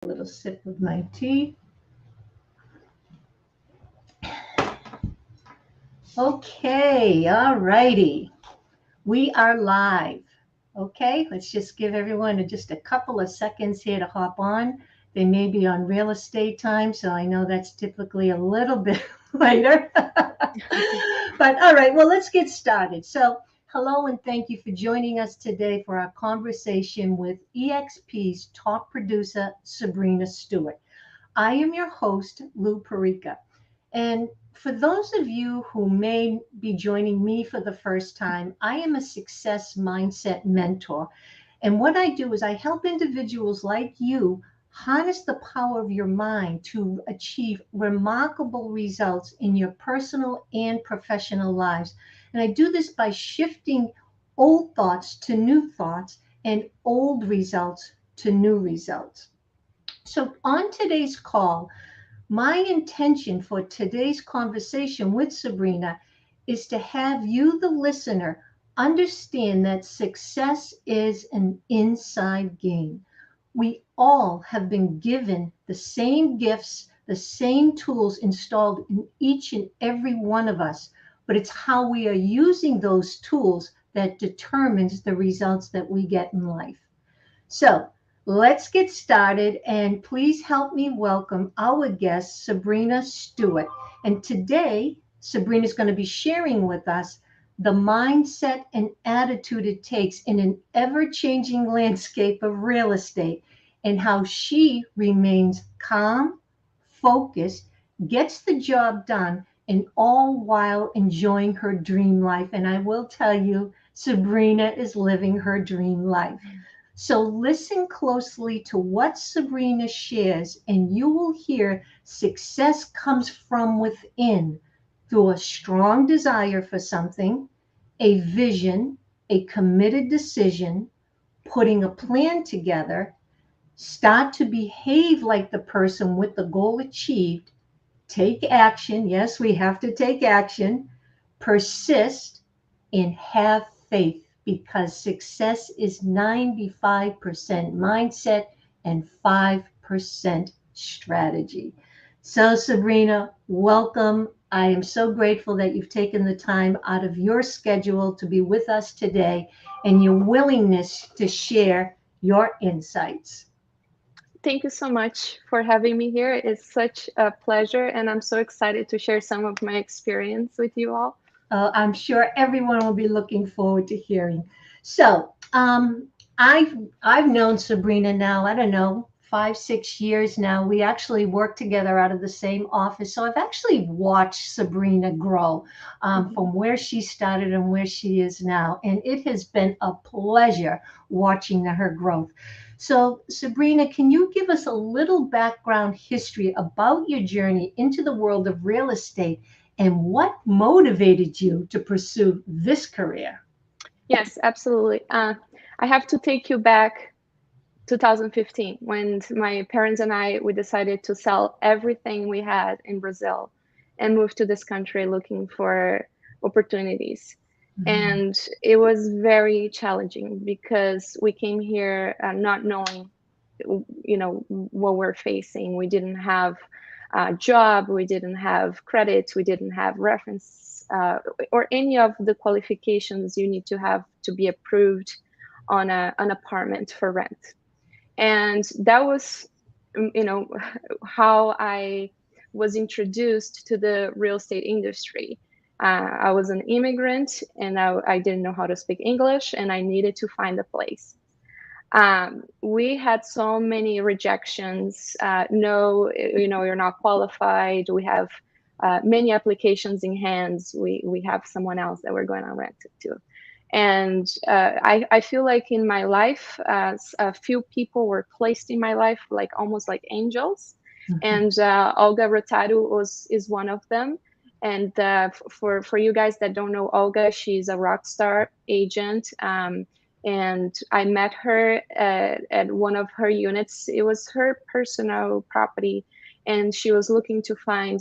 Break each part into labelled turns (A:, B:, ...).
A: A little sip of my tea. Okay, all righty. We are live. Okay, let's just give everyone just a couple of seconds here to hop on. They may be on real estate time, so I know that's typically a little bit later. But all right, well, let's get started. So, hello and thank you for joining us today for our conversation with EXP's top producer, Sabrina Stewart. I am your host, Lou Perica. And for those of you who may be joining me for the first time, I am a success mindset mentor. And what I do is I help individuals like you harness the power of your mind to achieve remarkable results in your personal and professional lives. And I do this by shifting old thoughts to new thoughts and old results to new results. So, on today's call, my intention for today's conversation with Sabrina is to have you, the listener, understand that success is an inside game. We all have been given the same gifts, the same tools installed in each and every one of us, but it's how we are using those tools that determines the results that we get in life. So let's get started and please help me welcome our guest, Sabrina Stewart. And today, Sabrina is going to be sharing with us the mindset and attitude it takes in an ever changing landscape of real estate and how she remains calm, focused, gets the job done, and all while enjoying her dream life. And I will tell you, Sabrina is living her dream life. So listen closely to what Sabrina shares, and you will hear success comes from within through a strong desire for something, a vision, a committed decision, putting a plan together, start to behave like the person with the goal achieved, take action. Yes, we have to take action, persist, and have faith because success is 95% mindset and 5% strategy. So, Sabrina, welcome. I am so grateful that you've taken the time out of your schedule to be with us today and your willingness to share your insights.
B: Thank you so much for having me here. It's such a pleasure, and I'm so excited to share some of my experience with you all.
A: I'm sure everyone will be looking forward to hearing. So, I've known Sabrina now. I don't know 5, 6 years now. We actually work together out of the same office, so I've actually watched Sabrina grow
B: Mhm.
A: from where she started and where she is now, and it has been a pleasure watching her growth. So, Sabrina, can you give us a little background history about your journey into the world of real estate? And what motivated you to pursue this career?
B: Yes, absolutely. I have to take you back 2015 when my parents and I we decided to sell everything we had in Brazil and move to this country looking for opportunities.
A: Mhm.
B: And it was very challenging because we came here not knowing what we're facing. We didn't have a job, we didn't have credits, we didn't have reference or any of the qualifications you need to have to be approved on an apartment for rent. And that was you know how I was introduced to the real estate industry. I was an immigrant and I didn't know how to speak English and I needed to find a place. We had so many rejections. No, you're not qualified. We have many applications in hands. We have someone else that we're going to rent it to. And I feel like in my life, a few people were placed in my life, like almost like angels.
A: Mhm.
B: And Olga Rotaru is one of them. And for you guys that don't know Olga, she's a rock star agent. And I met her at one of her units. It was her personal property, and she was looking to find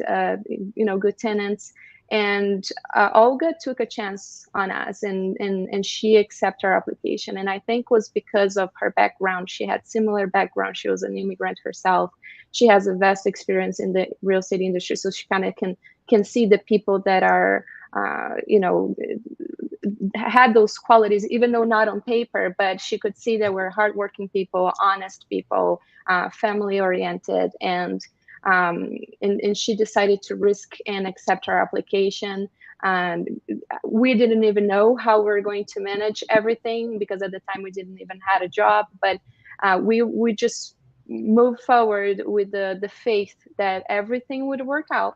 B: good tenants. And Olga took a chance on us, and she accepted our application. And I think was because of her background. She had similar background. She was an immigrant herself. She has a vast experience in the real estate industry, so she kind of can see the people that are you know, had those qualities, even though not on paper, but she could see that we're hardworking people, honest people, family oriented, and she decided to risk and accept our application. And we didn't even know how we were going to manage everything, because at the time we didn't even had a job. But we just moved forward with the faith that everything would work out,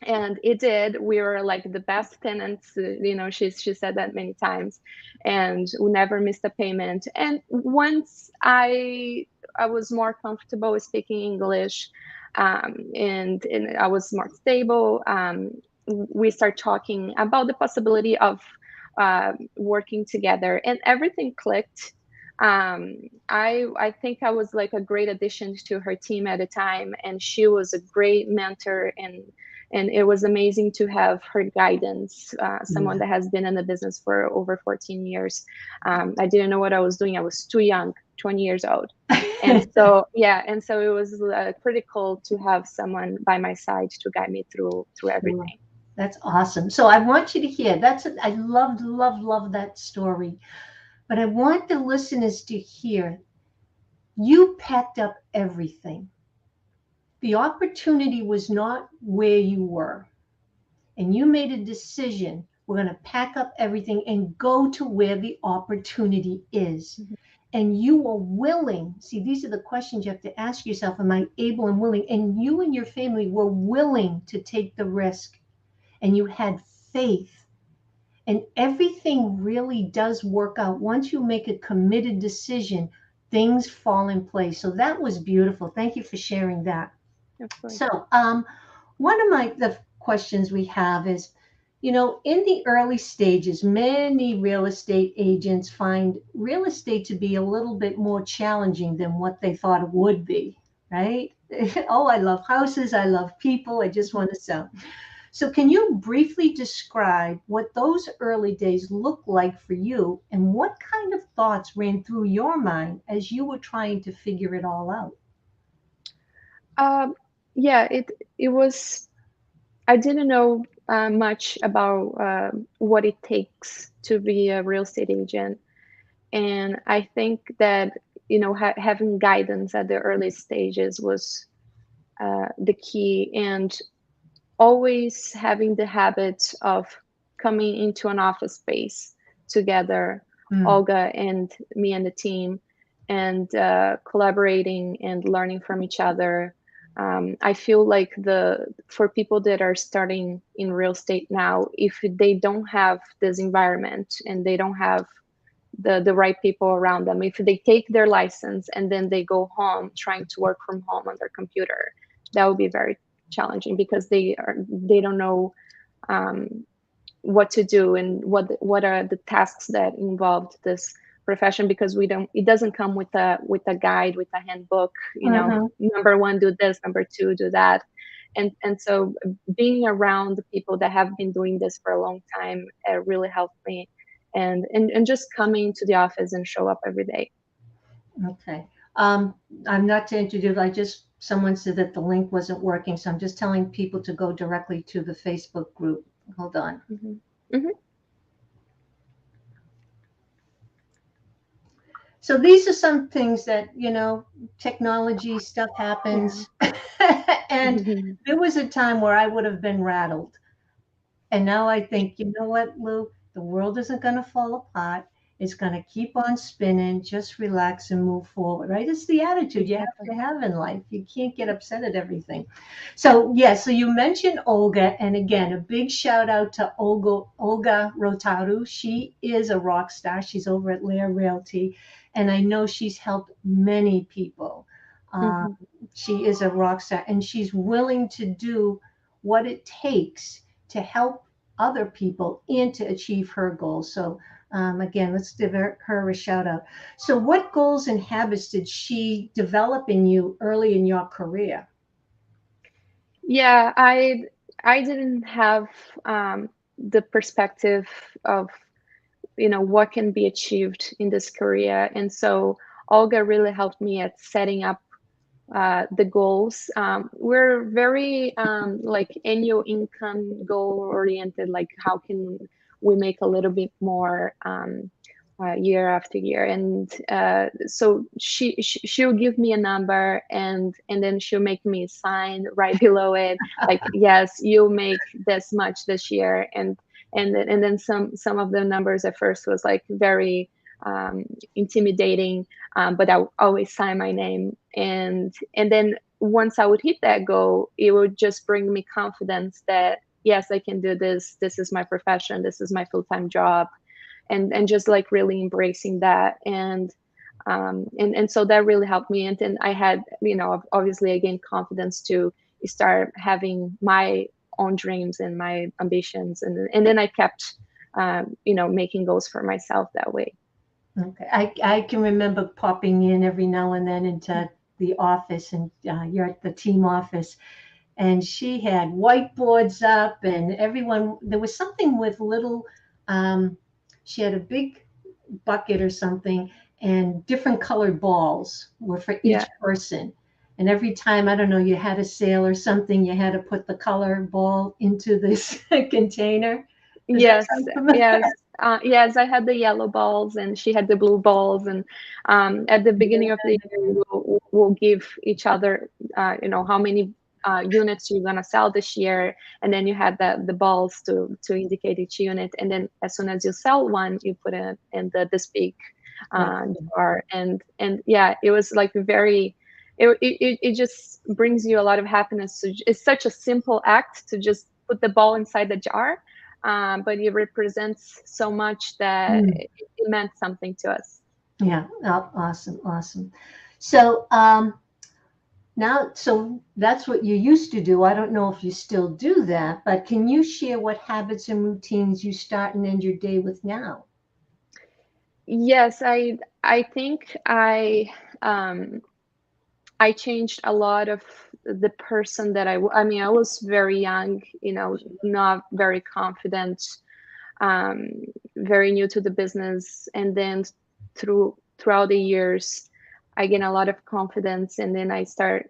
B: and it did. We were like the best tenants. You know, she said that many times, and we never missed a payment. And once I was more comfortable with speaking English, and I was more stable, we start talking about the possibility of working together, and everything clicked. I think I was like a great addition to her team at the time, and she was a great mentor, and it was amazing to have her guidance, someone
A: Yeah.
B: that has been in the business for over 14 years. I didn't know what I was doing. I was too young, 20 years old. And so, yeah, and so it was critical to have someone by my side to guide me through
A: Sure.
B: everything.
A: That's awesome. So I want you to hear. I love that story. But I want the listeners to hear you packed up everything. The opportunity was not where you were. And you made a decision. We're going to pack up everything and go to where the opportunity is.
B: Mhm.
A: And you are willing. See, these are the questions you have to ask yourself. Am I able and willing? And you and your family were willing to take the risk, and you had faith. And everything really does work out. Once you make a committed decision, things fall in place. So that was beautiful. Thank you for sharing that.
B: Of course.
A: So, one of the questions we have is, in the early stages, many real estate agents find real estate to be a little bit more challenging than what they thought it would be, right? Oh, I love houses. I love people. I just want to sell. So, can you briefly describe what those early days looked like for you, and what kind of thoughts ran through your mind as you were trying to figure it all out?
B: Um, yeah, it was. I didn't know much about what it takes to be a real estate agent. And I think that, having guidance at the early stages was the key, and always having the habit of coming into an office space together,
A: Mm,
B: Olga and me and the team, and collaborating and learning from each other. I feel like the for people that are starting in real estate now, if they don't have this environment and they don't have the right people around them, if they take their license and then they go home trying to work from home on their computer, that would be very challenging, because they don't know um, what to do, and what are the tasks that involved this profession, because we don't it doesn't come with a guide, with a handbook,
A: mhm.
B: number one, do this, number two, do that. And so being around the people that have been doing this for a long time really helped me, and just coming to the office and show up every day.
A: Okay. Um, I'm not to introduce, someone said that the link wasn't working, so I'm just telling people to go directly to the Facebook group. Hold on.
B: Hmm. Hmm.
A: So these are some things that, technology stuff
B: Yeah.
A: happens. And
B: Hmm.
A: there was a time where I would have been rattled. And now I think, you know what, Lou? The world isn't going to fall apart. It's going to keep on spinning. Just relax and move forward, right? It's the attitude you have
B: Exactly.
A: to have in life. You can't get upset at everything. So, yeah, so you mentioned Olga. And again, a big shout out to Olga Rotaru. She is a rock star. She's over at Lair Realty. And I know she's helped many people. Um,
B: Hmm.
A: she is a rock star, and she's willing to do what it takes to help other people and to achieve her goals. So, again, let's give her a shout out. So, what goals and habits did she develop in you early in your career?
B: Yeah, I didn't have the perspective of, what can be achieved in this career. And so Olga really helped me at setting up the goals. We're very like annual income goal oriented, like how can we make a little bit more year after year. And so she'll give me a number, and then she'll make me sign right below it, like, yes, you'll make this much this year. And then some of the numbers at first was like very intimidating, but I would always sign my name. And then once I would hit that goal, it would just bring me confidence that yes, I can do this. This is my profession. This is my full-time job, and just like really embracing that. And so that really helped me. And then I had, obviously I gained confidence to start having my own dreams and my ambitions, and then I kept making goals for myself that way.
A: Okay. I can remember popping in every now and then into the office, and you're at the team office, and she had whiteboards up, and everyone, there was something with little, um, she had a big bucket or something, and different colored balls were for
B: Yeah.
A: each person. And every time, I don't know, you had a sale or something, you had to put the color ball into this container. Does that
B: Yes,
A: sound familiar?
B: yes, yes. I had the yellow balls, and she had the blue balls. And at the beginning of the year, we'll give each other, how many units you're gonna sell this year, and then you had the balls to indicate each unit. And then as soon as you sell one, you put it in this big
A: That's
B: jar. And yeah, it was like very. It just brings you a lot of happiness. So it's such a simple act to just put the ball inside the jar, but it represents so much that
A: mm,
B: it meant something to us.
A: yeah. Oh, awesome, awesome. So now, so that's what you used to do. I don't know if you still do that, but can you share what habits and routines you start and end your day with now?
B: Yes, I think um, I changed a lot of the person that I mean, I was very young, not very confident, um, very new to the business. And then throughout the years, I gain a lot of confidence, and then I start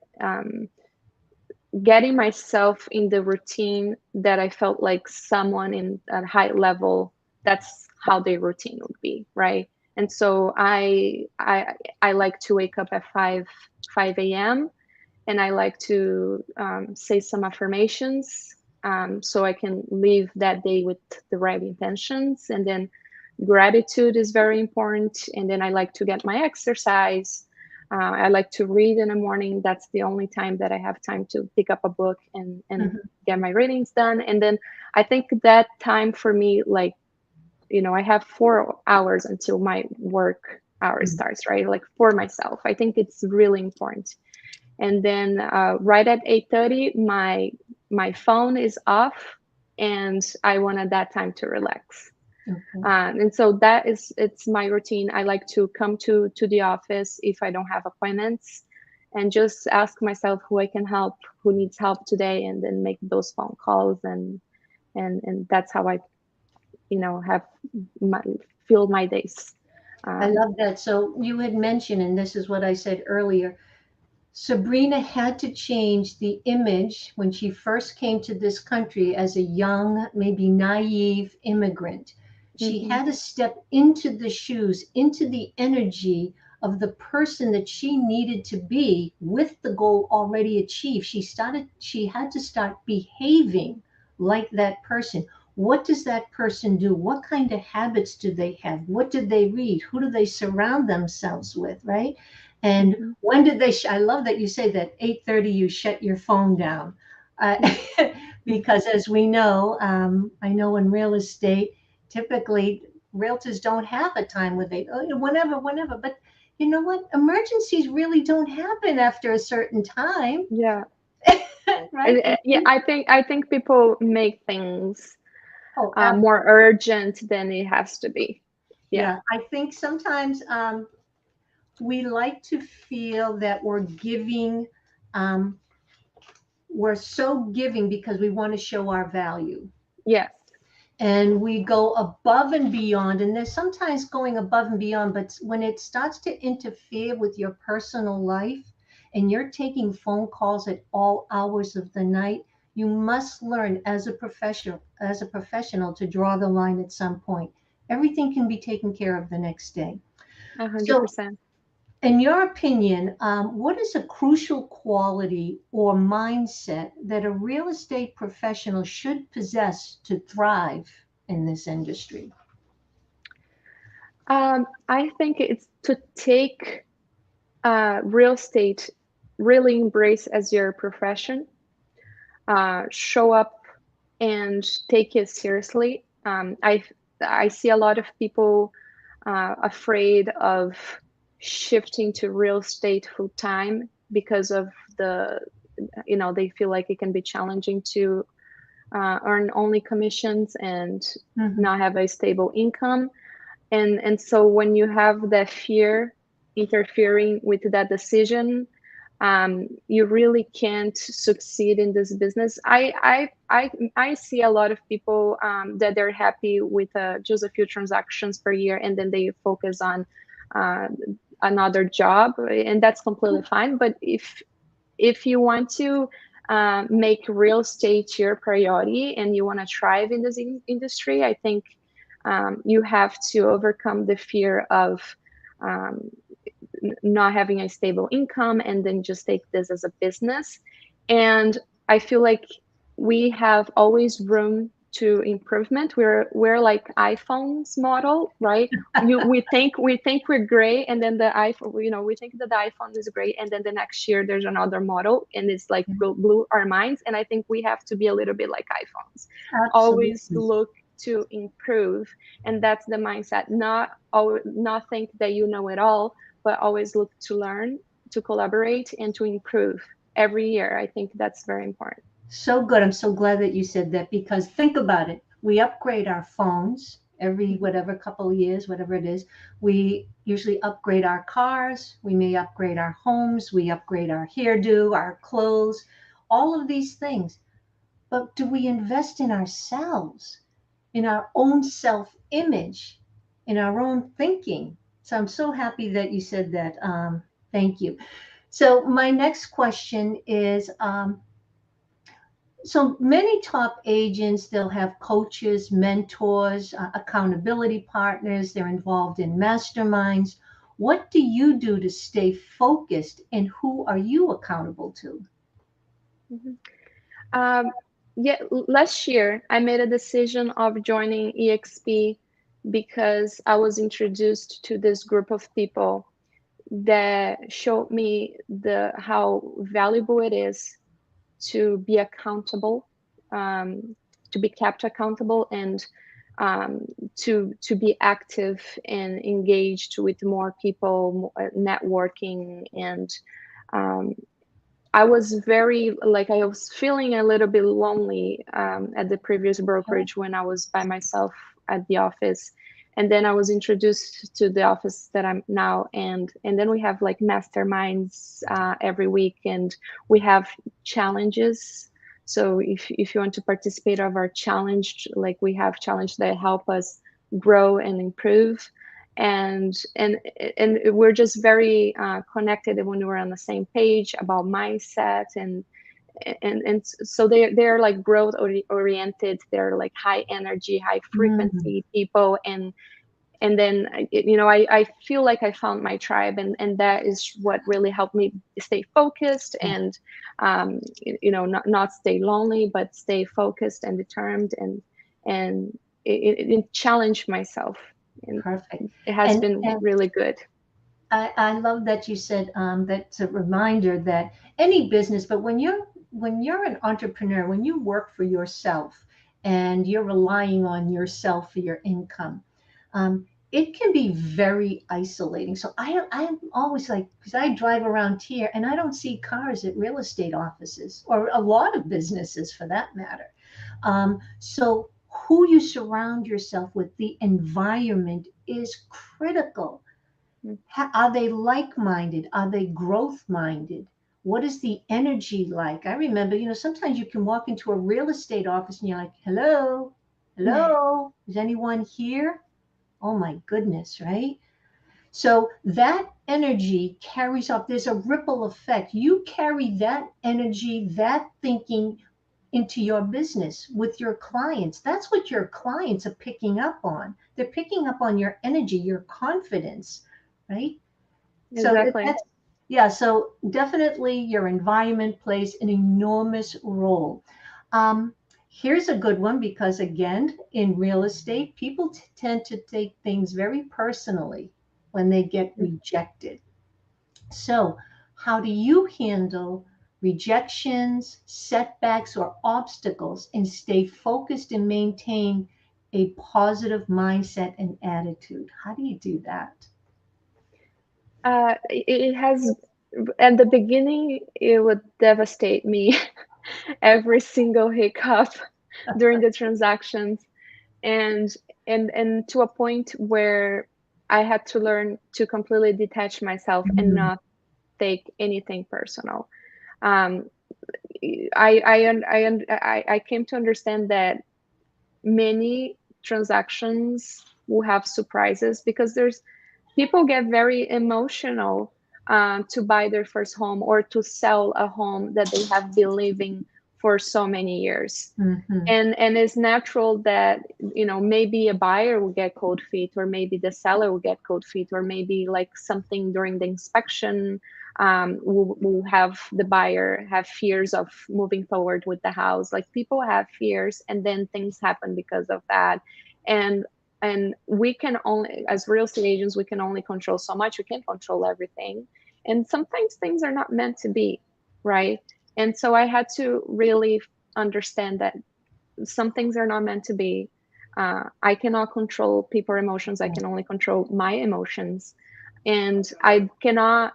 B: getting myself in the routine that I felt like someone in a high level, that's how their routine would be, right? And so I like to wake up at 5 a.m., and I like to say some affirmations, so I can leave that day with the right intentions. And then gratitude is very important. And then I like to get my exercise. I like to read in the morning. That's the only time that I have time to pick up a book and
A: Mhm.
B: get my readings done. And then I think that time for me, like, I have 4 hours until my work hour
A: Mm.
B: starts, right? Like for myself. I think it's really important. And then right at 8:30, my phone is off, and I wanted that time to relax.
A: Okay.
B: And so it's my routine. I like to come to the office if I don't have appointments, and just ask myself who I can help, who needs help today, and then make those phone calls. And that's how I have my filled my days.
A: I
B: um,
A: love that. So you had mentioned, and this is what I said earlier, Sabrina had to change the image when she first came to this country as a young, maybe naive immigrant. She
B: mhm,
A: had to step into the shoes, into the energy of the person that she needed to be with the goal already achieved. She had to start behaving like that person. What does that person do? What kind of habits do they have? What do they read? Who do they surround themselves with, right? And
B: mhm,
A: when did they? I love that you say that 8:30 you shut your phone down, uh,
B: mhm,
A: because as we know, I know in real estate, typically realtors don't have a time where they whenever, whenever. But you know what? Emergencies really don't happen after a certain time,
B: yeah.
A: right? They
B: Yeah,
A: do.
B: I think people make things
A: Oh,
B: more urgent than it has to be. Yeah.
A: yeah. I think sometimes we like to feel that we're giving. Um, we're so giving because we want to show our value,
B: Yes.
A: and we go above and beyond, and there's sometimes going above and beyond, but when it starts to interfere with your personal life and you're taking phone calls at all hours of the night, you must learn as a professional to draw the line at some point. Everything can be taken care of the next day.
B: A hundred
A: So
B: percent.
A: in your opinion, what is a crucial quality or mindset that a real estate professional should possess to thrive in this industry?
B: I think it's to take real estate, really embrace as your profession, show up and take it seriously. I see a lot of people afraid of shifting to real estate full time because of the, they feel like it can be challenging to earn only commissions and
A: Mhm.
B: not have a stable income. And so when you have that fear interfering with that decision, you really can't succeed in this business. I see a lot of people that they're happy with just a few transactions per year, and then they focus on uh, another job, and that's completely fine. But if you want to make real estate your priority and you want to thrive in this industry, I think you have to overcome the fear of um, not having a stable income and then just take this as a business. And I feel like we have always room to improvement. We're like iPhone's model, right? We think we're great, and then the iPhone, we think that the iPhone is great, and then the next year there's another model, and it's like blew our minds. And I think we have to be a little bit like iPhones, always
A: Absolutely.
B: look to improve, and that's the mindset. Not think that you know it all, but always look to learn, to collaborate, and to improve every year. I think that's very important.
A: So good. I'm so glad that you said that, because think about it. We upgrade our phones every
B: Mhm.
A: whatever couple of years, whatever it is. We usually upgrade our cars. We may upgrade our homes. We upgrade our hairdo, our clothes, all of these things. But do we invest in ourselves, in our own self image, in our own thinking? So I'm so happy that you said that. Thank you. So my next question is, so many top agents, they'll have coaches, mentors, accountability partners. They're involved in masterminds. What do you do to stay focused, and who are you accountable to?
B: Mhm. Um, yeah, last year I made a decision of joining EXP because I was introduced to this group of people that showed me the how valuable it is to be accountable, um, to be kept accountable, and um, to be active and engaged with more people, networking. And um, I was very, like, I was feeling a little bit lonely at the previous brokerage when I was by myself at the office. And then I was introduced to the office that I'm now, and then we have like masterminds every week, and we have challenges. So if you want to participate of our challenge, like we have challenge that help us grow and improve, and we're just very connected when we're on the same page about mindset, and so they're like growth oriented. They're like high energy, high
A: Mm,
B: frequency people, and then I feel like I found my tribe, and that is what really helped me stay focused,
A: yeah,
B: and not stay lonely, but stay focused and determined, and it challenge myself, and
A: perfect.
B: it has been
A: And
B: really good.
A: I love that you said, that's a reminder that any business, but when you're an entrepreneur, when you work for yourself and you're relying on yourself for your income, it can be very isolating. So I'm always like, because I drive around here and I don't see cars at real estate offices or a lot of businesses for that matter. So who you surround yourself with, the environment is critical. Are they like minded? Are they growth minded? What is the energy like? I remember, sometimes you can walk into a real estate office and you're like, hello, hello, is anyone here? Oh my goodness, right? So that energy carries up. There's a ripple effect. You carry that energy, that thinking into your business with your clients. That's what your clients are picking up on. They're picking up on your energy, your confidence, right? So
B: Exactly.
A: that's, yeah, so definitely your environment plays an enormous role. Um, Here's a good one because, again, in real estate, people tend to take things very personally when they get rejected. So, how do you handle rejections, setbacks, or obstacles and stay focused and maintain a positive mindset and attitude? How do you do that?
B: It has, at the beginning, it would devastate me every single hiccup during the transactions, and and to a point where I had to learn to completely detach myself and
A: Mm,
B: not take anything personal. Um, I came to understand that many transactions will have surprises because there's people get very emotional to buy their first home or to sell a home that they have been living for so many years.
A: mhm.
B: And it's natural that maybe a buyer will get cold feet, or maybe the seller will get cold feet, or maybe like something during the inspection will have the buyer have fears of moving forward with the house. Like people have fears, and then things happen because of that. and and we can only, as real estate agents, we can only control so much. We can't control everything, and sometimes things are not meant to be, right? And so I had to really understand that some things are not meant to be. I cannot control people emotions. I can only control my emotions. And I cannot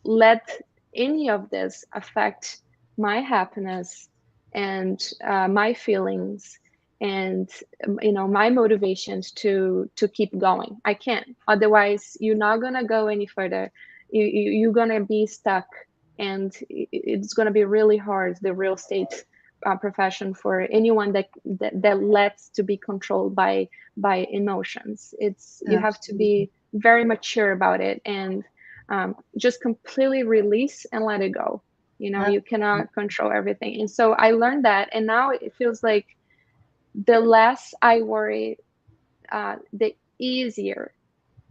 B: let any of this affect my happiness and my feelings and my motivations to keep going. I can't. Otherwise, you're not gonna go any further. You're gonna be stuck, and it's gonna be really hard. The real estate profession for anyone that lets to be controlled by emotions. It's you have to
A: Absolutely.
B: be very mature about it, and just completely release and let it go. You
A: Absolutely.
B: cannot control everything, and so I learned that, and now it feels like the less I worry, the easier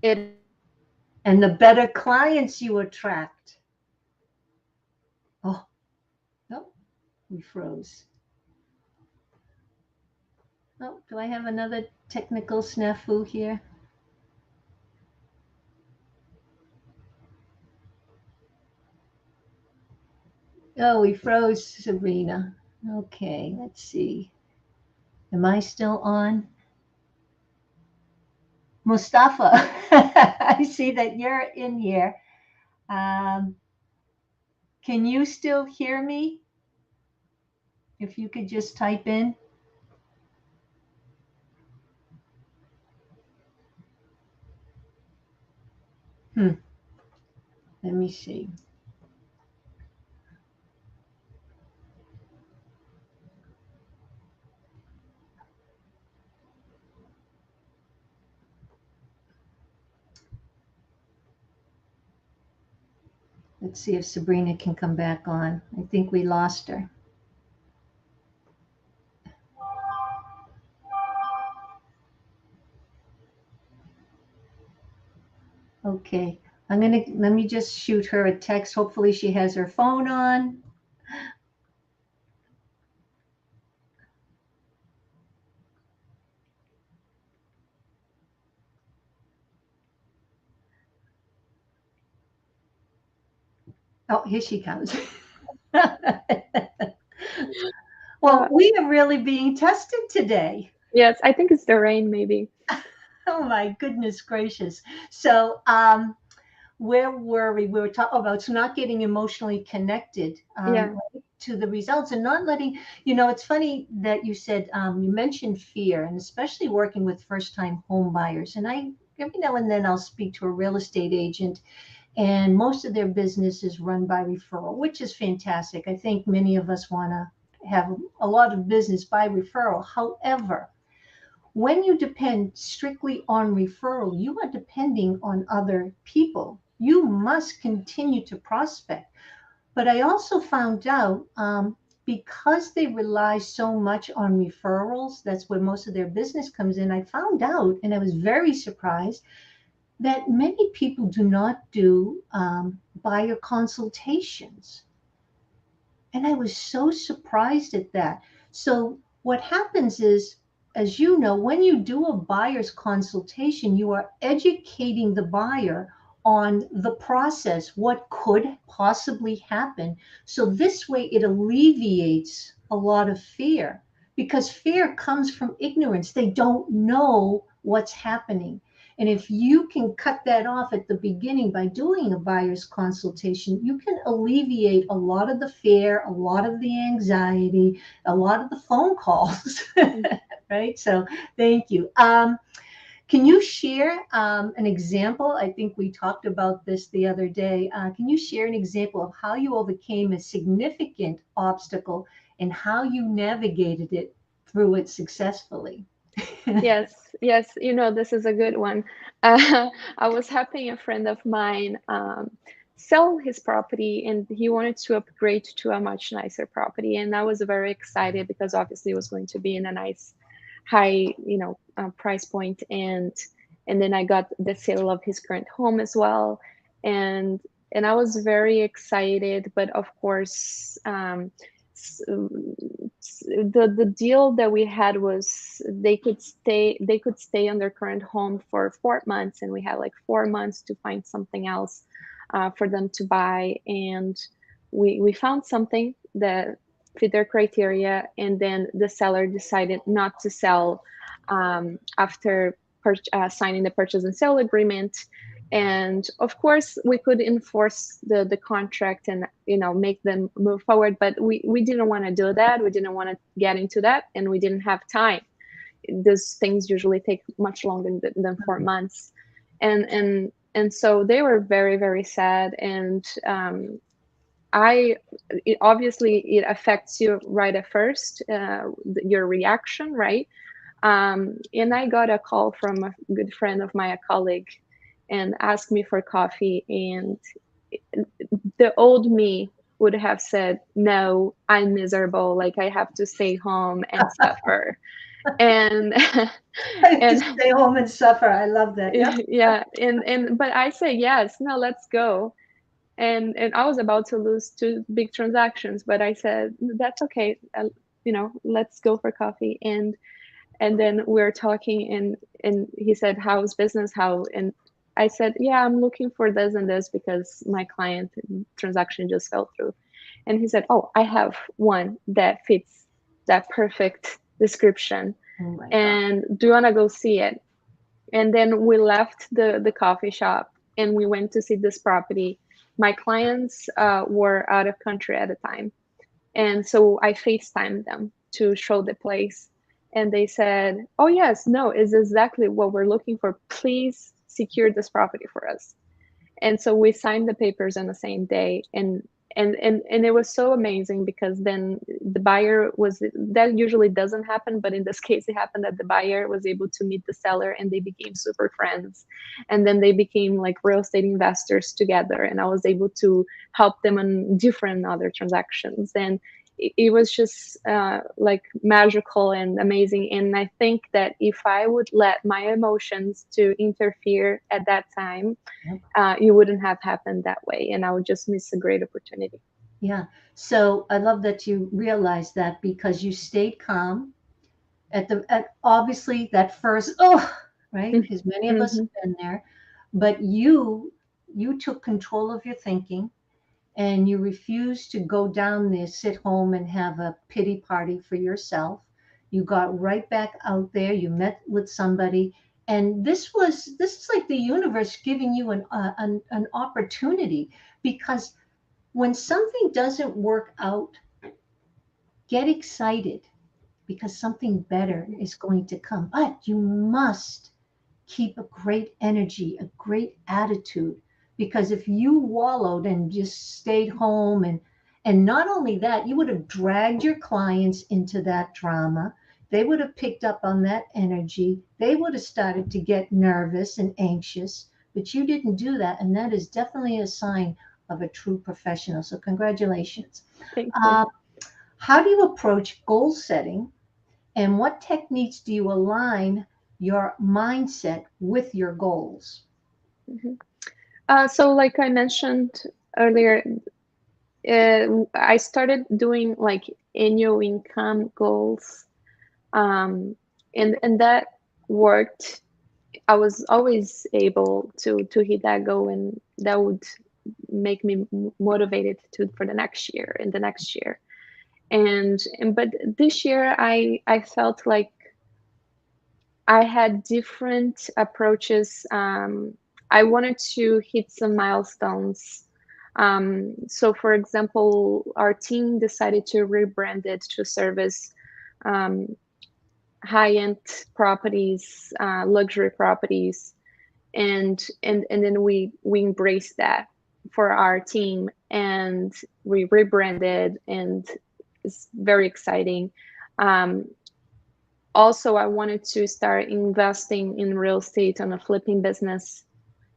B: it is to handle
A: And the
B: everything.
A: better clients you attract. Oh, no, we froze. Oh, do I have another technical snafu here? Oh, we froze, Sabrina. Okay, let's see. Am I still on? Mustafa, I see that you're in here. Um, can you still hear me? If you could just type in. Hmm, let me see. Let's see if Sabrina can come back on. I think we lost her. Okay. Let me just shoot her a text. Hopefully she has her phone on. Oh, here she comes. Well,
B: uh,
A: we are really being tested today.
B: yes, I think it's the rain, maybe.
A: Oh my goodness gracious. So, where were we? We were talking about so not getting emotionally connected
B: Yeah.
A: right, to the results and not letting, it's funny that you said, you mentioned fear, and especially working with first time home buyers. And every now and then I'll speak to a real estate agent, and most of their business is run by referral, which is fantastic. I think many of us want to have a lot of business by referral. However, when you depend strictly on referral, you are depending on other people. You must continue to prospect. But I also found out, because they rely so much on referrals, that's where most of their business comes in. I found out, and I was very surprised, that many people do not do buyer consultations. And I was so surprised at that. So, what happens is, as you know, when you do a buyer's consultation, you are educating the buyer on the process, what could possibly happen. So, this way it alleviates a lot of fear, because fear comes from ignorance. They don't know what's happening. And if you can cut that off at the beginning by doing a buyer's consultation, you can alleviate a lot of the fear, a lot of the anxiety, a lot of the phone calls, right? So thank you. Can you share an example? I think we talked about this the other day. Can you share an example of how you overcame a significant obstacle and how you navigated it through it successfully?
B: Yes, yes, this is a good one. I was helping a friend of mine sell his property, and he wanted to upgrade to a much nicer property. And I was very excited because obviously it was going to be in a nice, high, price point. And then I got the sale of his current home as well, and and I was very excited. But of course, the deal that we had was they could stay on their current home for 4 months, and we had like 4 months to find something else for them to buy. And we found something that fit their criteria, and then the seller decided not to sell after signing the purchase and sale agreement. And of course we could enforce the contract and make them move forward, but we didn't want to do that. We didn't want to get into that, and we didn't have time. Those things usually take much longer than 4 months. And so they were very, very sad. And I obviously it affects you right at first, your reaction, right? And I got a call from a good friend of mine, a colleague, and asked me for coffee. And the old me would have said, "No, I'm miserable. Like I have to stay home and suffer." And
A: To
B: and
A: stay home and suffer. I love that. Yep.
B: yeah, and but I say yes, no, let's go. And I was about to lose two big transactions, but I said that's okay. Let's go for coffee. And then we're talking, and he said, "How's business? How?" And I said, "Yeah, I'm looking for this and this because my client transaction just fell through." And he said, "Oh, I have one that fits that perfect description.
A: Oh my God.
B: And do you want to go see it?" And then we left the coffee shop and we went to see this property. My clients were out of country at the time, and so I FaceTimed them to show the place. And they said, "Oh, yes, no, it's exactly what we're looking for. Please secure this property for us." And so we signed the papers on the same day. And it was so amazing because then the buyer was, that usually doesn't happen, but in this case it happened that the buyer was able to meet the seller and they became super friends. And then they became like real estate investors together, and I was able to help them on different other transactions. And it was just like magical and amazing. And I think that if I would let my emotions to interfere at that time,
A: Yep.
B: it wouldn't have happened that way, and I would just miss a great opportunity.
A: Yeah. So I love that you realized that, because you stayed calm at obviously that first, oh, right? Because many of us
B: Mm-hmm.
A: have been there, but you took control of your thinking, and you refused to go down there, sit home and have a pity party for yourself. You got right back out there. You met with somebody, and this is like the universe giving you an opportunity, because when something doesn't work out, get excited, because something better is going to come. But you must keep a great energy, a great attitude, Because if you wallowed and just stayed home, and not only that, you would have dragged your clients into that drama. They would have picked up on that energy. They would have started to get nervous and anxious, but you didn't do that. And that is definitely a sign of a true professional. So, congratulations.
B: Thank you.
A: Uh, how do you approach goal setting, and what techniques do you align your mindset with your goals?
B: Mhm. So, like I mentioned earlier, I started doing like annual income goals, um, and that worked. I was always able to hit that goal, and that would make me motivated to for the next year and the next year. And but this year, I felt like I had different approaches. I wanted to hit some milestones. So, for example, our team decided to rebrand it to service um, high-end properties, luxury properties, and then we embraced that for our team, and we rebranded, and it's very exciting. Um, Also, I wanted to start investing in real estate on a flipping business,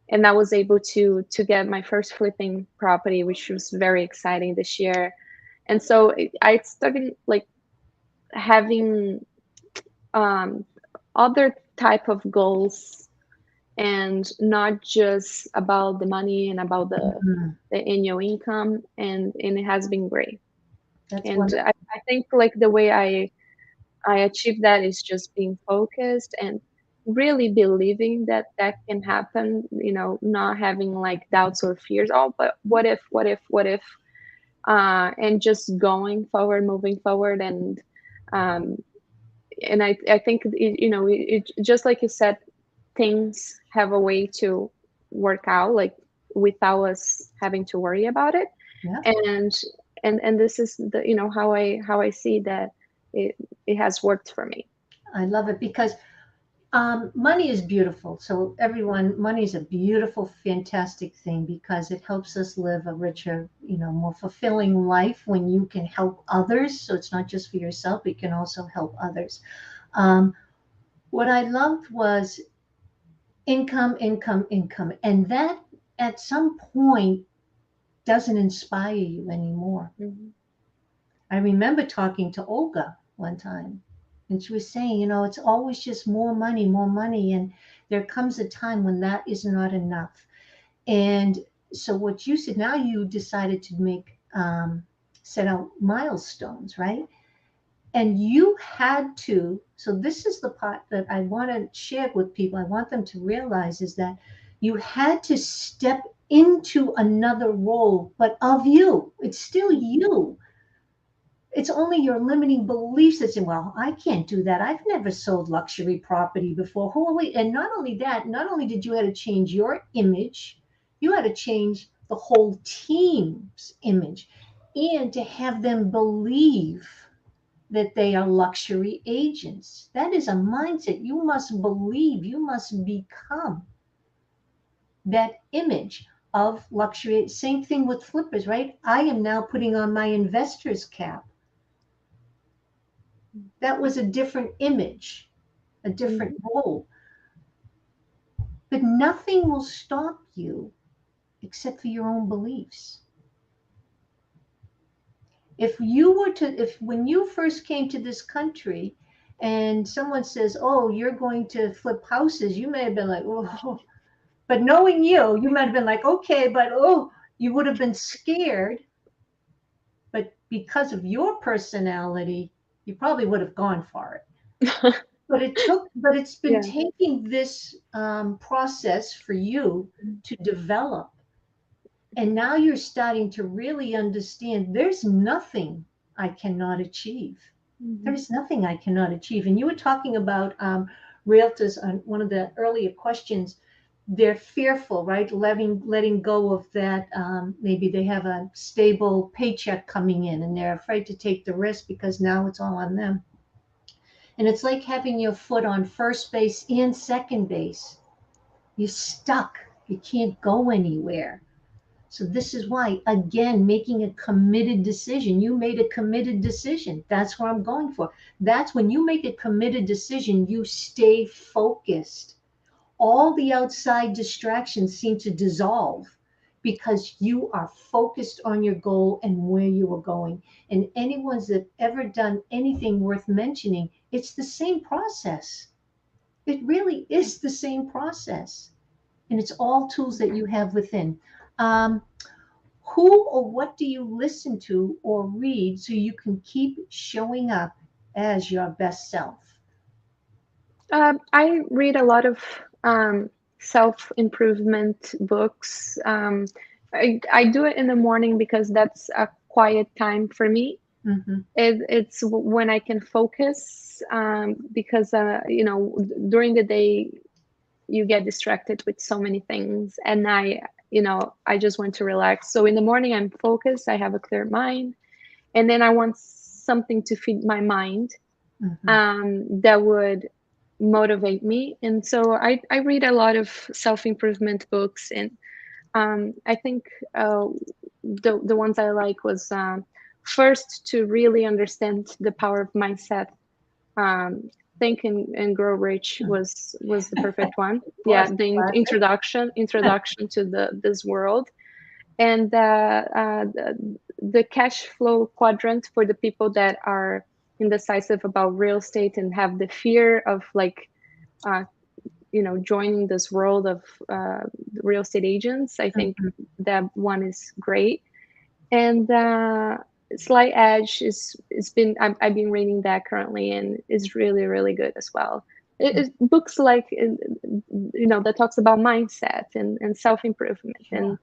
B: and I was able to get my first flipping property, which was very exciting this year. And so I started like having um, other type of goals, and not just about the money and about
A: Mhm.
B: the annual income, and it has been great.
A: That's
B: And
A: wonderful.
B: I think like the way I achieve that is just being focused and really believing that that can happen, not having like doubts or fears. Oh, but what if, and just going forward, moving forward. Um, and I think, just like you said, things have a way to work out, like without us having to worry about it.
A: Yeah.
B: And, and this is how I see that it has worked for me.
A: I love it because money is beautiful. So everyone, money is a beautiful, fantastic thing because it helps us live a richer, more fulfilling life when you can help others. So it's not just for yourself, but you can also help others. Um, what I loved was income, income, income. And that at some point doesn't inspire you anymore.
B: Mhm.
A: I remember talking to Olga one time, and she was saying, it's always just more money, more money. And there comes a time when that is not enough. And so, what you said, now you decided to set out milestones, right? And you had to, so this is the part that I want to share with people. I want them to realize is that you had to step into another role, but of you. It's still you. It's only your limiting beliefs that say, well, I can't do that. I've never sold luxury property before. Who are we? And not only that, not only did you have to change your image, you had to change the whole team's image and to have them believe that they are luxury agents. That is a mindset. You must believe, you must become that image of luxury. Same thing with flippers, right? I am now putting on my investor's cap. That was a different image, a different
B: Mhm.
A: role. But nothing will stop you except for your own beliefs. If when you first came to this country and someone says, oh, you're going to flip houses, you may have been like, oh, but knowing you, you might have been like, okay, but oh, you would have been scared. But because of your personality, you probably would have gone for it. But it's been
B: Yeah.
A: taking this process for you to develop. And now you're starting to really understand there's nothing I cannot achieve.
B: Mhm.
A: There's nothing I cannot achieve. And you were talking about realtors on one of the earlier questions. They're fearful, right? Letting go of that. Maybe they have a stable paycheck coming in and they're afraid to take the risk because now it's all on them. And it's like having your foot on first base and second base. You're stuck. You can't go anywhere. So this is why, again, making a committed decision. You made a committed decision. That's what I'm going for. That's when you make a committed decision, you stay focused. All the outside distractions seem to dissolve because you are focused on your goal and where you are going. And anyone's that ever done anything worth mentioning, it's the same process. It really is the same process. And it's all tools that you have within. Um, who or what do you listen to or read so you can keep showing up as your best self?
B: I read a lot of self-improvement books. I do it in the morning because that's a quiet time for me.
A: Hmm.
B: It's when I can focus, because during the day you get distracted with so many things, and I just want to relax. So in the morning I'm focused, I have a clear mind, and then I want something to feed my mind,
A: Hmm.
B: that would motivate me. And so I read a lot of self-improvement books, and I think the ones I like was, first, to really understand the power of mindset. Think and Grow Rich was the perfect one.
A: Of
B: Yeah,
A: course,
B: the
A: classic.
B: introduction to this world, and the cash flow quadrant for the people that are indecisive about real estate and have the fear of, like, uh, joining this world of real estate agents. I think
A: Mhm.
B: that one is great. And Slight Edge is been I've been reading that currently, and is really really good as well. Books like, that talks about mindset and self improvement,
A: Sure.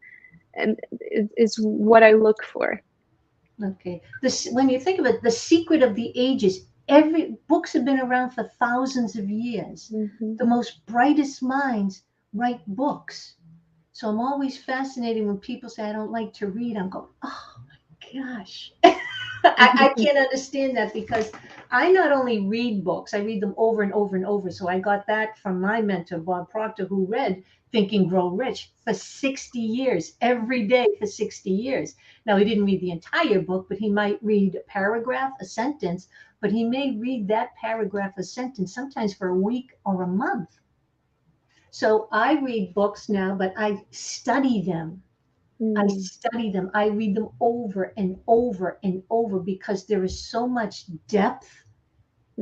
B: and it is what I look for.
A: Okay. This, when you think of it, the secret of the ages, every books have been around for thousands of years.
B: Hmm.
A: The most brightest minds write books. So I'm always fascinated when people say I don't like to read. I'm going, oh my gosh. I can't understand that because I not only read books, I read them over and over and over. So I got that from my mentor, Bob Proctor, who read Think and Grow Rich for 60 years, every day for 60 years. Now, he didn't read the entire book, but he might read a paragraph, a sentence, but he may read that paragraph, a sentence, sometimes for a week or a month. So I read books now, but I study them. I
B: Mm-hmm.
A: study them. I read them over and over and over because there is so much depth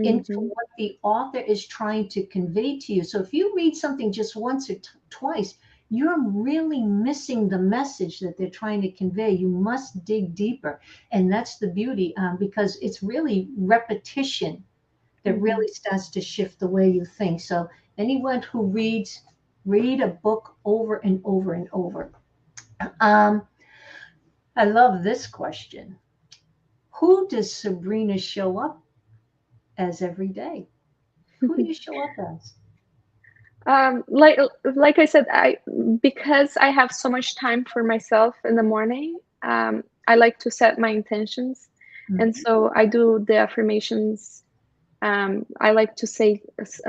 A: into
B: Mm-hmm.
A: what the author is trying to convey to you. So if you read something just once or twice, you're really missing the message that they're trying to convey. You must dig deeper. And that's the beauty, because it's really repetition that
B: Mm-hmm.
A: really starts to shift the way you think. So anyone who reads, read a book over and over and over. Um, I love this question. Who does Sabrina show up as every day? Who do you show up as?
B: Like I said, I because I have so much time for myself in the morning. I like to set my intentions, and
A: Mhm.
B: so I do the affirmations. I like to say,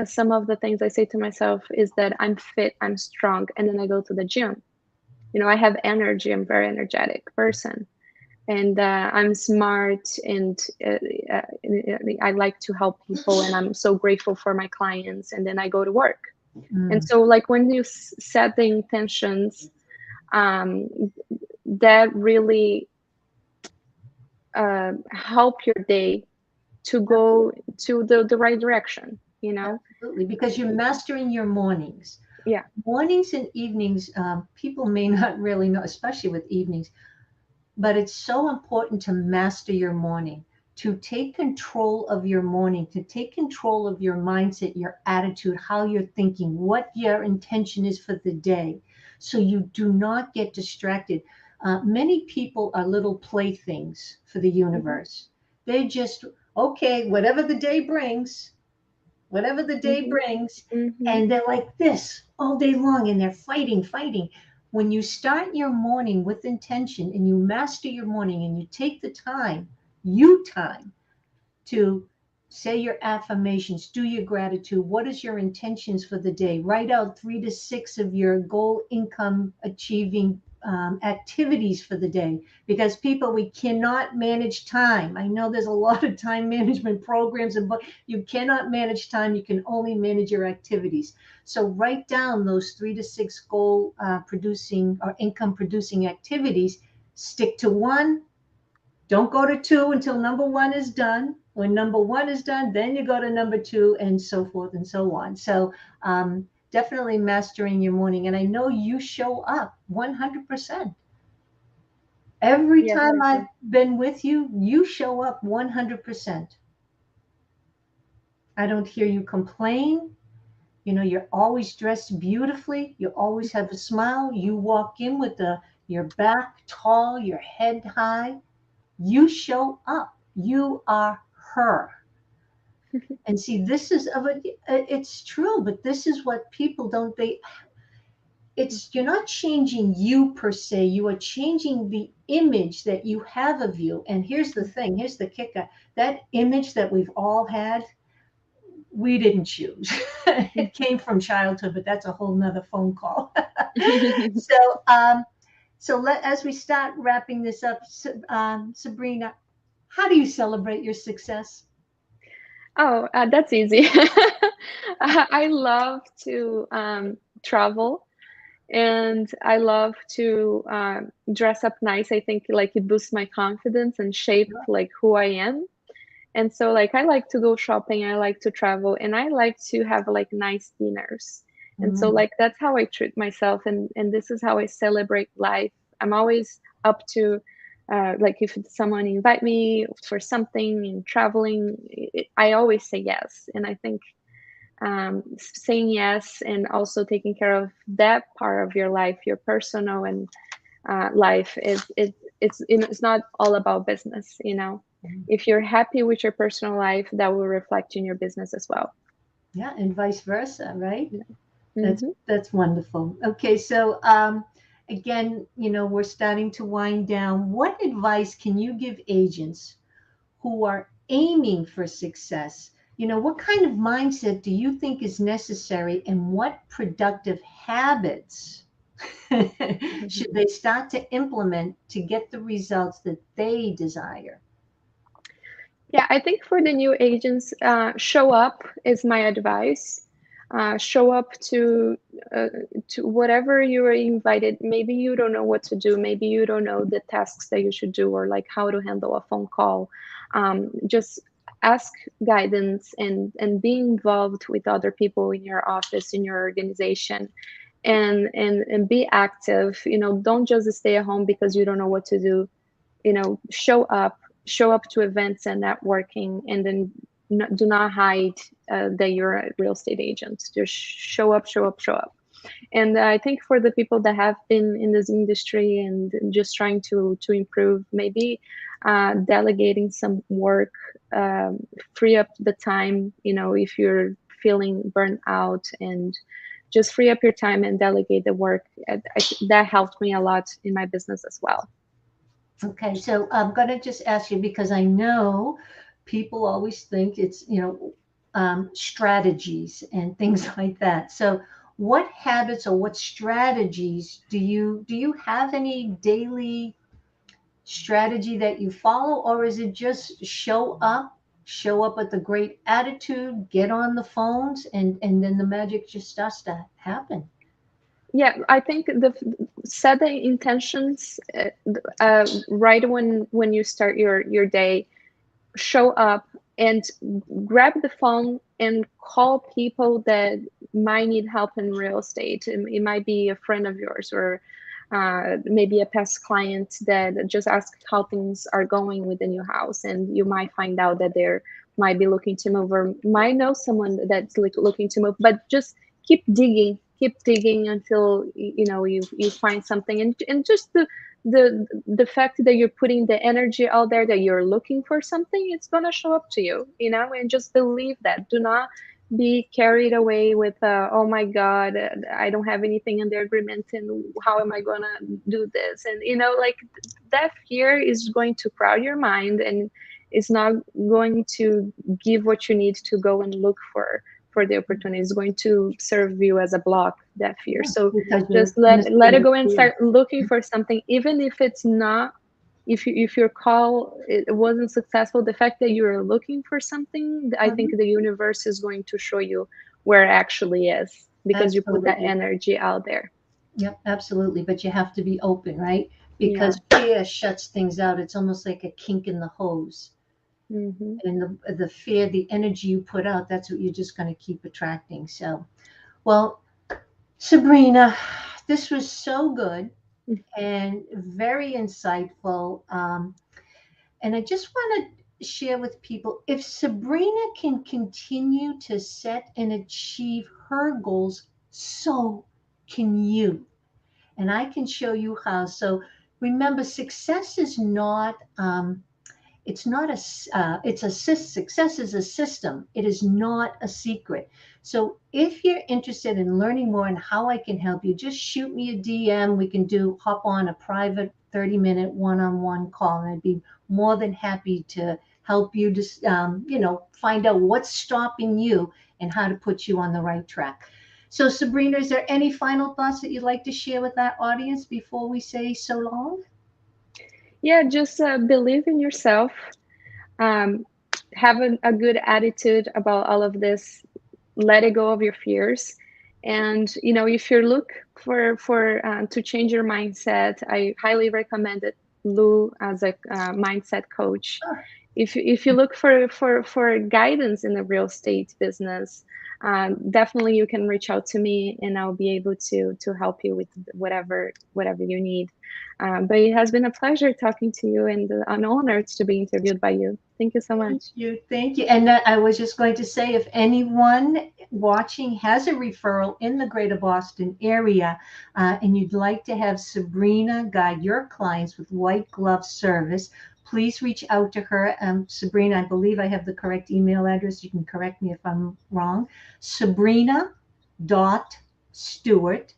B: some of the things I say to myself is that I'm fit, I'm strong, and then I go to the gym. I have energy. I'm a very energetic person, and I'm smart, and uh, I like to help people, and I'm so grateful for my clients. And then I go to work. And
A: Mm.
B: so, like, when you set the intentions, um, that really help your day to go to the right direction.
A: Absolutely, because you're mastering your mornings.
B: Yeah.
A: Mornings and evenings, people may not really know, especially with evenings, but it's so important to master your morning, to take control of your morning, to take control of your mindset, your attitude, how you're thinking, what your intention is for the day, so you do not get distracted. Many people are little playthings for the
B: Hmm.
A: universe. They just, okay, whatever the day
B: Hmm.
A: brings,
B: Hmm.
A: and they're like this all day long and they're fighting, fighting. When you start your morning with intention and you master your morning and you take the time, you time to say your affirmations, do your gratitude. What is your intentions for the day? Write out 3 to 6 of your goal income achieving activities for the day, because people, we cannot manage time. I know there's a lot of time management programs, but you cannot manage time. You can only manage your activities. So write down those 3 to 6 goal producing or income producing activities. Stick to one. Don't go to two until number one is done. When number one is done, then you go to number two, and so forth and so on. So definitely mastering your morning. And I know you show up 100%. Every
B: Yes,
A: time
B: I
A: I've
B: do.
A: been with you, you show up 100%. I don't hear you complain. You know, you're always dressed beautifully. You always have a smile. You walk in with your back tall, your head high. You show up. You are her. And see, this is of a, it's true, but this is what people don't, it's, you're not changing you per se. You are changing the image that you have of you. And here's the thing, here's the kicker. That image that we've all had, we didn't choose. It came from childhood, but that's a whole nother phone call. So, as we start wrapping this up, Sabrina, how do you celebrate your success?
B: Oh, that's easy. I love to travel, and I love to dress up nice. I think like it boosts my confidence and shape like who I am. And so like I like to go shopping, I like to travel, and I like to have like nice dinners. And so
A: Mm,
B: like that's how I treat myself, and this is how I celebrate life. I'm always up to like if someone invite me for something and traveling, I always say yes. And I think saying yes and also taking care of that part of your life, your personal and life it's not all about business, you know.
A: mm.
B: If you're happy with your personal life, that will reflect in your business as well.
A: Yeah, and vice versa, right?
B: Yeah.
A: That's
B: Hmm.
A: that's wonderful. Okay, so again, we're starting to wind down. What advice can you give agents who are aiming for success? What kind of mindset do you think is necessary, and what productive habits should they start to implement to get the results that they desire?
B: Yeah, I think for the new agents, show up is my advice. Show up uh, to whatever you are invited. Maybe you don't know what to do. Maybe you don't know the tasks that you should do or like how to handle a phone call. Just ask guidance and be involved with other people in your office, in your organization, and be active. You know, don't just stay at home because you don't know what to do. You know, show up to events and networking, and then do not hide that you're a real estate agent. Just show up, show up, show up. And I think for the people that have been in this industry and just trying to improve, maybe delegating some work, free up the time. You know, if you're feeling burnt out, and just free up your time and delegate the work. That helped me a lot in my business as well.
A: Okay, so I'm going to just ask you, because I know people always think it's, strategies and things like that. So, what habits or what strategies do you have any daily strategy that you follow, or is it just show up with a great attitude, get on the phones, and then the magic just starts to happen?
B: Yeah, I think the set the intentions right when you start your day. Show up and grab the phone and call people that might need help in real estate. It might be a friend of yours, or maybe a past client that just ask how things are going within your house, and you might find out that they're might be looking to move, or might know someone that's looking to move. But just keep digging until you know you find something. And just the fact that you're putting the energy out there, that you're looking for something, it's going to show up to you, you know. And just believe that. Do not be carried away with oh my god, I don't have anything in the agreement, and how am I going to do this? And you know, like that fear is going to crowd your mind, and it's not going to give what you need to go and look for the opportunity. It's going to serve you as a block, that fear.
A: Yeah,
B: So
A: because
B: just
A: you're in a
B: let
A: state
B: it
A: of
B: go and
A: fear.
B: start looking for something, even if it's not, if your call it wasn't successful, the fact that you're looking for something, I think
A: Mhm.
B: the universe is going to show you where it actually is, because you put that
A: Absolutely.
B: energy out there.
A: Yep, absolutely. But you have to be open, right?
B: Yeah.
A: Because fear shuts things out. It's almost like a kink in the hose.
B: Hmm.
A: And the fear, the energy you put out, that's what you're just going to keep attracting. So, well, Sabrina, this was so good and very insightful. And I just want to share with people, if Sabrina can continue to set and achieve her goals, so can you. And I can show you how. So remember, success is not it's not it's a success is a system. It is not a secret. So if you're interested in learning more on how I can help you, just shoot me a DM. We can do hop on a private 30-minute one-on-one call, and I'd be more than happy to help you just find out what's stopping you and how to put you on the right track. So Sabrina, is there any final thoughts that you'd like to share with that audience before we say so long?
B: Yeah, just believe in yourself. um, have a good attitude about all of this. Let it go of your fears. And if you look for to change your mindset, I highly recommend it, Lou, as a mindset coach.
A: Sure.
B: If you look for guidance in the real estate business, definitely you can reach out to me, and I'll be able to help you with whatever you need. But it has been a pleasure talking to you, and an honor to be interviewed by you. Thank you so
A: Thank
B: much.
A: you. Thank you. And I was just going to say, if anyone watching has a referral in the greater Boston area, and you'd like to have Sabrina guide your clients with white glove service, please reach out to her. Sabrina, I believe I have the correct email address. You can correct me if I'm wrong. Sabrina.Stewart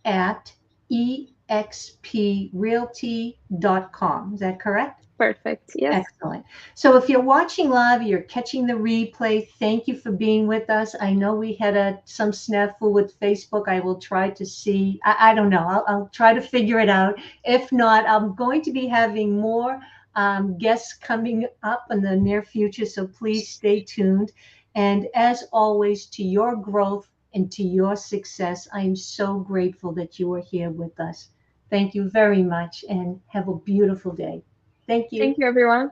A: at exprealty.com. Is that correct?
B: Perfect. Yes.
A: Excellent. So if you're watching live, you're catching the replay, thank you for being with us. I know we had some snafu with Facebook. I will try to see. I don't know. I'll try to figure it out. If not, I'm going to be having more guests coming up in the near future. So please stay tuned. And as always, to your growth and to your success, I am so grateful that you are here with us. Thank you very much and have a beautiful day. Thank you.
B: Thank you, everyone.